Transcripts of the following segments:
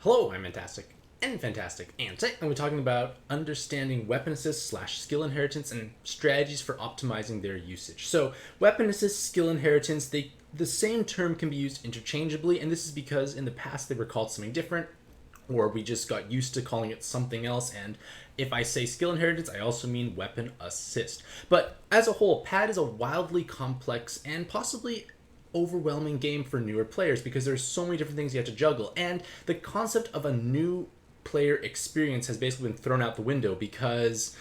Hello, I'm Mantastic'c and Fantastic, and today I'm going to be talking about understanding weapon assist slash skill inheritance and strategies for optimizing their usage. So, weapon assist, skill inheritance, the same term can be used interchangeably, and this is because in the past they were called something different, or we just got used to calling it something else. And if I say skill inheritance, I also mean weapon assist. But as a whole, pad is a wildly complex and possibly overwhelming game for newer players because there's so many different things you have to juggle, and the concept of a new player experience has basically been thrown out the window because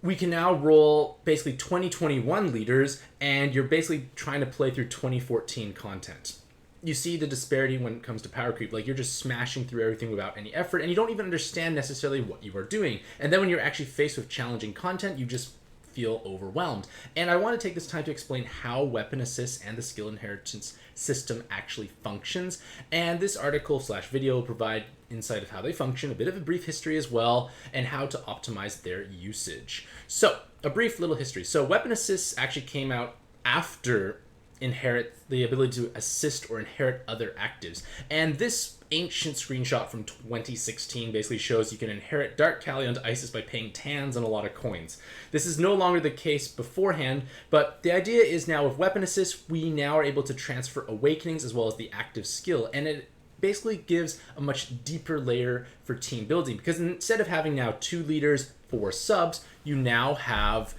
we can now roll basically 2021 leaders and you're basically trying to play through 2014 content. You see the disparity when it comes to power creep. Like, you're just smashing through everything without any effort, and you don't even understand necessarily what you are doing. And then when you're actually faced with challenging content, you just feel overwhelmed. And I want to take this time to explain how weapon assist and the skill inheritance system actually functions. And this article slash video will provide insight of how they function, a bit of a brief history as well, and how to optimize their usage. So, a brief little history. So, weapon assists actually came out after inherit the ability to assist or inherit other actives. And this ancient screenshot from 2016 basically shows you can inherit Dark Kali onto Isis by paying tans and a lot of coins. This is no longer the case beforehand, but the idea is now with weapon assist, we now are able to transfer awakenings as well as the active skill, and it basically gives a much deeper layer for team building, because instead of having now 2 leaders, 4 subs, you now have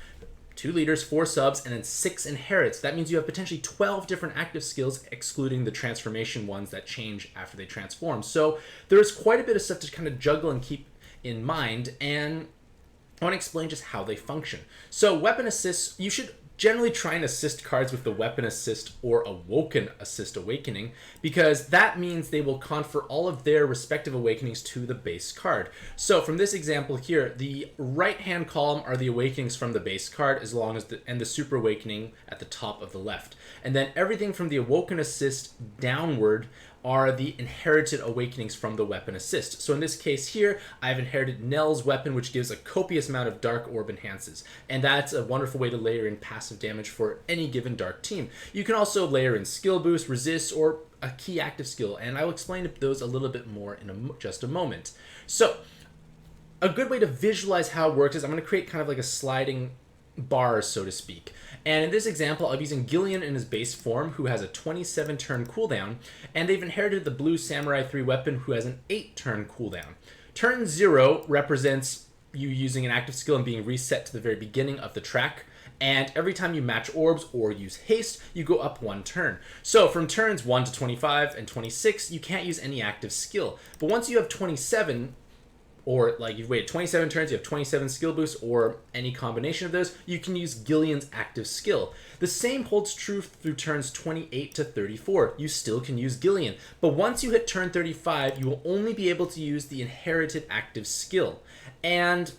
2 leaders, 4 subs, and then 6 inherits. That means you have potentially 12 different active skills, excluding the transformation ones that change after they transform. So there's quite a bit of stuff to kind of juggle and keep in mind, and I want to explain just how they function. So weapon assists, you should generally try and assist cards with the weapon assist or awoken assist awakening, because that means they will confer all of their respective awakenings to the base card. So from this example here, the right hand column are the awakenings from the base card, as long as the super awakening at the top of the left. And then everything from the awoken assist downward are the inherited awakenings from the weapon assist. So in this case here, I've inherited Nell's weapon, which gives a copious amount of dark orb enhances. And that's a wonderful way to layer in passive damage for any given dark team. You can also layer in skill boost, resist, or a key active skill, and I'll explain those a little bit more in just a moment. So a good way to visualize how it works is I'm going to create kind of like a sliding bar, so to speak. And in this example, I'll be using Gillian in his base form, who has a 27 turn cooldown, and they've inherited the blue Samurai 3 weapon, who has an 8 turn cooldown. Turn 0 represents you using an active skill and being reset to the very beginning of the track, and every time you match orbs or use haste, you go up 1 turn. So from turns 1 to 25 and 26, you can't use any active skill. But once you have 27, or like you've waited 27 turns, you have 27 skill boosts, or any combination of those, you can use Gillian's active skill. The same holds true through turns 28 to 34. You still can use Gillian. But once you hit turn 35, you will only be able to use the inherited active skill. And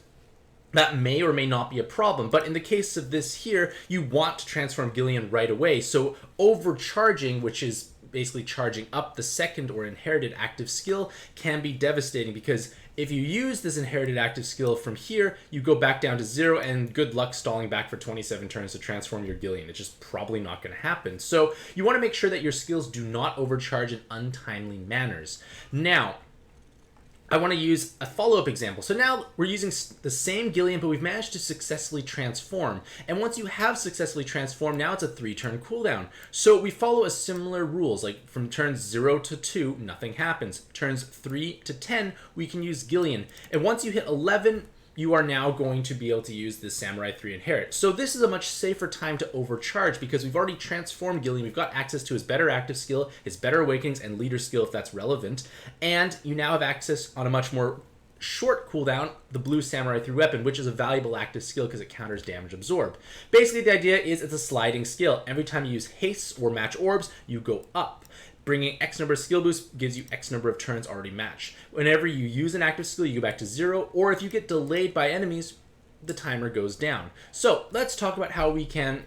that may or may not be a problem, but in the case of this here, you want to transform Gillian right away. So overcharging, which is basically charging up the second or inherited active skill, can be devastating, because if you use this inherited active skill from here, you go back down to 0, and good luck stalling back for 27 turns to transform your Gillian. It's just probably not going to happen. So you want to make sure that your skills do not overcharge in untimely manners. Now, I want to use a follow-up example. So now we're using the same Gillian, but we've managed to successfully transform. And once you have successfully transformed, now it's a 3-turn cooldown. So we follow a similar rules, like from turns 0 to 2, nothing happens. Turns 3 to 10, we can use Gillian. And once you hit 11, you are now going to be able to use the Samurai 3 Inherit. So this is a much safer time to overcharge, because we've already transformed Gillian. We've got access to his better active skill, his better awakenings, and leader skill if that's relevant. And you now have access on a much more short cooldown, the blue Samurai 3 weapon, which is a valuable active skill because it counters damage absorbed. Basically, the idea is it's a sliding skill. Every time you use haste or match orbs, you go up. Bringing X number of skill boosts gives you X number of turns already matched. Whenever you use an active skill, you go back to 0, or if you get delayed by enemies, the timer goes down. So let's talk about how we can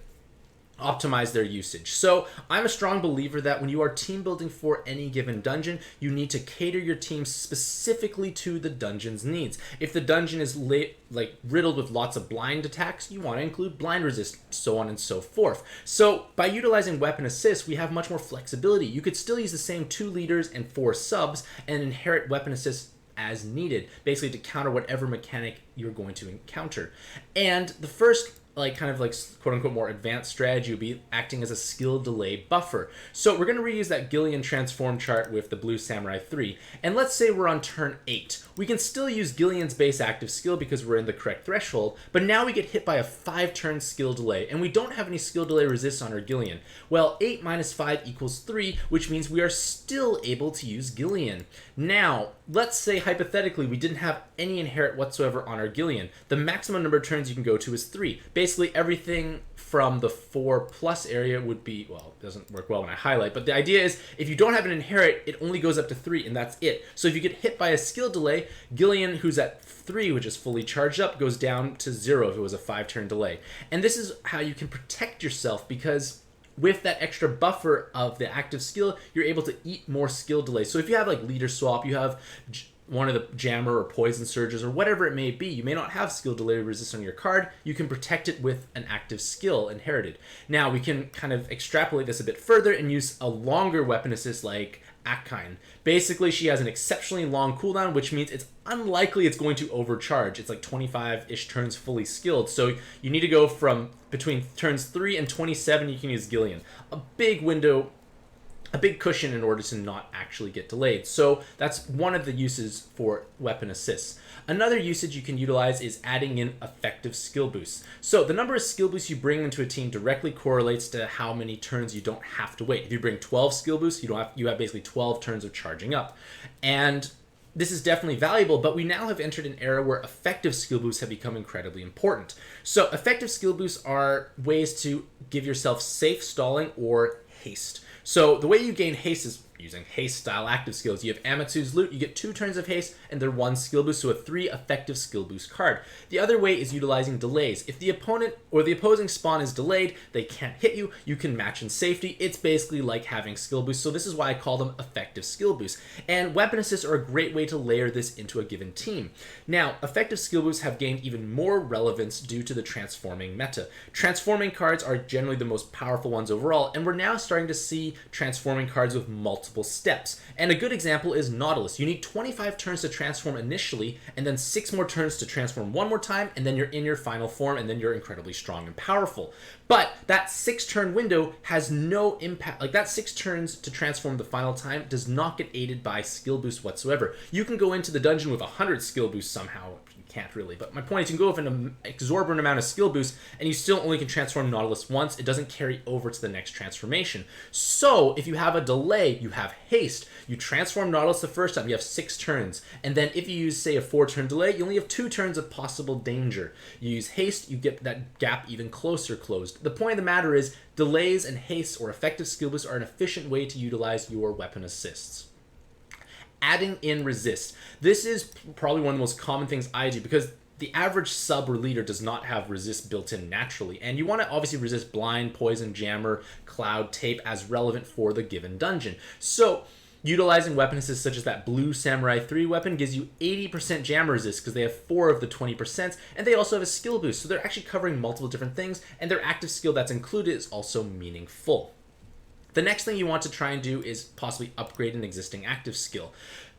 optimize their usage. So I'm a strong believer that when you are team building for any given dungeon, you need to cater your team specifically to the dungeon's needs. If the dungeon is riddled with lots of blind attacks, you want to include blind resist, so on and so forth. So by utilizing weapon assist, we have much more flexibility. You could still use the same 2 leaders and 4 subs and inherit weapon assist as needed, basically to counter whatever mechanic you're going to encounter. And the first quote-unquote more advanced strategy would be acting as a skill delay buffer. So we're going to reuse that Gillian transform chart with the Blue Samurai 3, and let's say we're on turn 8. We can still use Gillian's base active skill because we're in the correct threshold, but now we get hit by a 5-turn skill delay, and we don't have any skill delay resist on our Gillian. Well, 8 minus 5 equals 3, which means we are still able to use Gillian. Now, let's say hypothetically we didn't have any inherit whatsoever on our Gillian. The maximum number of turns you can go to is 3. Basically, everything from the 4+ area would be, well, it doesn't work well when I highlight, but the idea is if you don't have an inherit, it only goes up to 3, and that's it. So if you get hit by a skill delay, Gillian, who's at 3, which is fully charged up, goes down to 0 if it was a 5-turn delay. And this is how you can protect yourself, because with that extra buffer of the active skill, you're able to eat more skill delays. So if you have like leader swap, you have one of the jammer or poison surges or whatever it may be, you may not have skill delay resist on your card, you can protect it with an active skill inherited. Now we can kind of extrapolate this a bit further and use a longer weapon assist like Akine. Basically, she has an exceptionally long cooldown, which means it's unlikely it's going to overcharge. It's like 25-ish turns fully skilled, so you need to go from between turns 3 and 27, you can use Gillian. A big window, a big cushion in order to not actually get delayed. So that's one of the uses for weapon assists. Another usage you can utilize is adding in effective skill boosts. So the number of skill boosts you bring into a team directly correlates to how many turns you don't have to wait. If you bring 12 skill boosts, you have basically 12 turns of charging up. And this is definitely valuable, but we now have entered an era where effective skill boosts have become incredibly important. So effective skill boosts are ways to give yourself safe stalling or haste. So the way you gain haste is using haste style active skills. You have Amatsu's Loot, you get 2 turns of haste and they're 1 skill boost, so a 3 effective skill boost card. The other way is utilizing delays. If the opponent or the opposing spawn is delayed, they can't hit you, you can match in safety. It's basically like having skill boosts, so this is why I call them effective skill boosts. And weapon assists are a great way to layer this into a given team. Now, effective skill boosts have gained even more relevance due to the transforming meta. Transforming cards are generally the most powerful ones overall, and we're now starting to see transforming cards with multiple steps. And a good example is Nautilus. You need 25 turns to transform initially, and then 6 more turns to transform one more time, and then you're in your final form, and then you're incredibly strong and powerful. But that 6-turn window has no impact. Like, that 6 turns to transform the final time does not get aided by skill boost whatsoever. You can go into the dungeon with 100 skill boosts somehow. Can't really, but my point is you can go with an exorbitant amount of skill boost and you still only can transform Nautilus once. It doesn't carry over to the next transformation. So if you have a delay, you have haste. You transform Nautilus the first time, you have 6 turns, and then if you use, say, a 4-turn delay, you only have 2 turns of possible danger. You use haste, you get that gap even closer closed. The point of the matter is delays and haste or effective skill boosts are an efficient way to utilize your weapon assists. Adding in resist. This is probably one of the most common things I do because the average sub or leader does not have resist built in naturally, and you want to obviously resist blind, poison, jammer, cloud, tape as relevant for the given dungeon. So utilizing weapon assists such as that Blue Samurai 3 weapon gives you 80% jammer resist because they have 4 of the 20%, and they also have a skill boost, so they're actually covering multiple different things, and their active skill that's included is also meaningful. The next thing you want to try and do is possibly upgrade an existing active skill.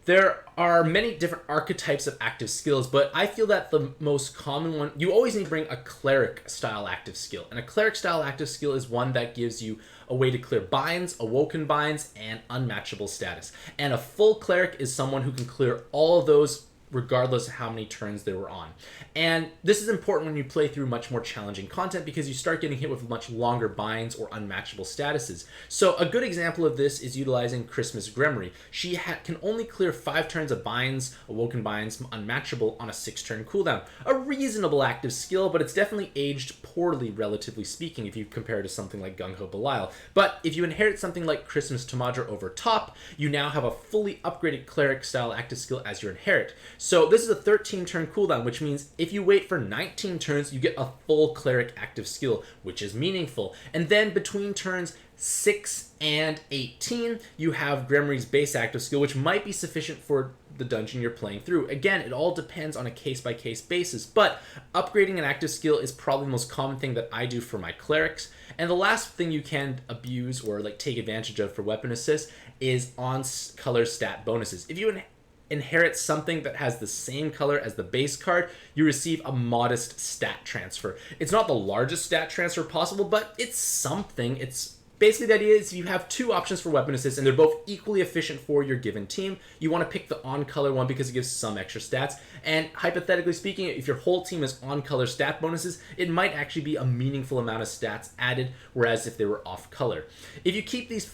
There are many different archetypes of active skills, but I feel that the most common one, you always need to bring a cleric style active skill. And a cleric style active skill is one that gives you a way to clear binds, awoken binds, and unmatchable status. And a full cleric is someone who can clear all of those regardless of how many turns they were on. And this is important when you play through much more challenging content because you start getting hit with much longer binds or unmatchable statuses. So a good example of this is utilizing Christmas Grimoire. She can only clear 5 turns of binds, awoken binds, unmatchable on a 6-turn cooldown. A reasonable active skill, but it's definitely aged poorly relatively speaking if you compare it to something like Gung Ho Belial. But if you inherit something like Christmas Tamadra over top, you now have a fully upgraded cleric style active skill as your inherit. So this is a 13 turn cooldown, which means if you wait for 19 turns, you get a full cleric active skill, which is meaningful. And then between turns 6 and 18, you have Grimory's base active skill, which might be sufficient for the dungeon you're playing through. Again, it all depends on a case-by-case basis, but upgrading an active skill is probably the most common thing that I do for my clerics. And the last thing you can abuse or like take advantage of for weapon assist is on color stat bonuses. If you inherit something that has the same color as the base card, you receive a modest stat transfer. It's not the largest stat transfer possible, but it's something. It's basically, the idea is if you have two options for weapon assist and they're both equally efficient for your given team, you want to pick the on-color one because it gives some extra stats. And hypothetically speaking, if your whole team is on-color stat bonuses, it might actually be a meaningful amount of stats added, whereas if they were off-color. If you keep these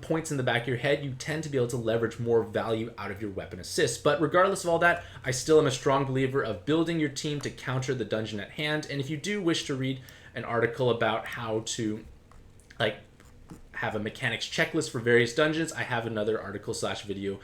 points in the back of your head, you tend to be able to leverage more value out of your weapon assist. But regardless of all that, I still am a strong believer of building your team to counter the dungeon at hand. And if you do wish to read an article about how to have a mechanics checklist for various dungeons, I have another article/video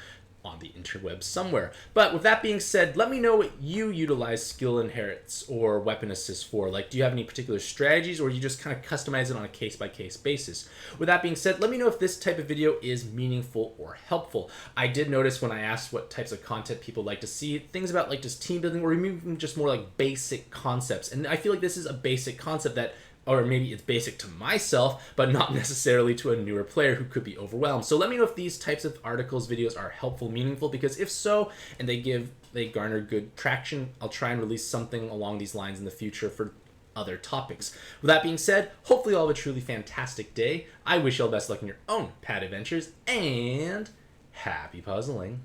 on the interwebs somewhere. But with that being said, let me know what you utilize skill inherits or weapon assist for. Like, do you have any particular strategies, or you just kind of customize it on a case-by-case basis? With that being said, let me know if this type of video is meaningful or helpful. I did notice when I asked what types of content people like to see, things about like just team building or even just more like basic concepts. And I feel like this is a basic concept that, or maybe it's basic to myself, but not necessarily to a newer player who could be overwhelmed. So let me know if these types of articles, videos are helpful, meaningful, because if so, and they garner good traction, I'll try and release something along these lines in the future for other topics. With that being said, hopefully you'll have a truly fantastic day. I wish you all the best luck in your own pad adventures, and happy puzzling.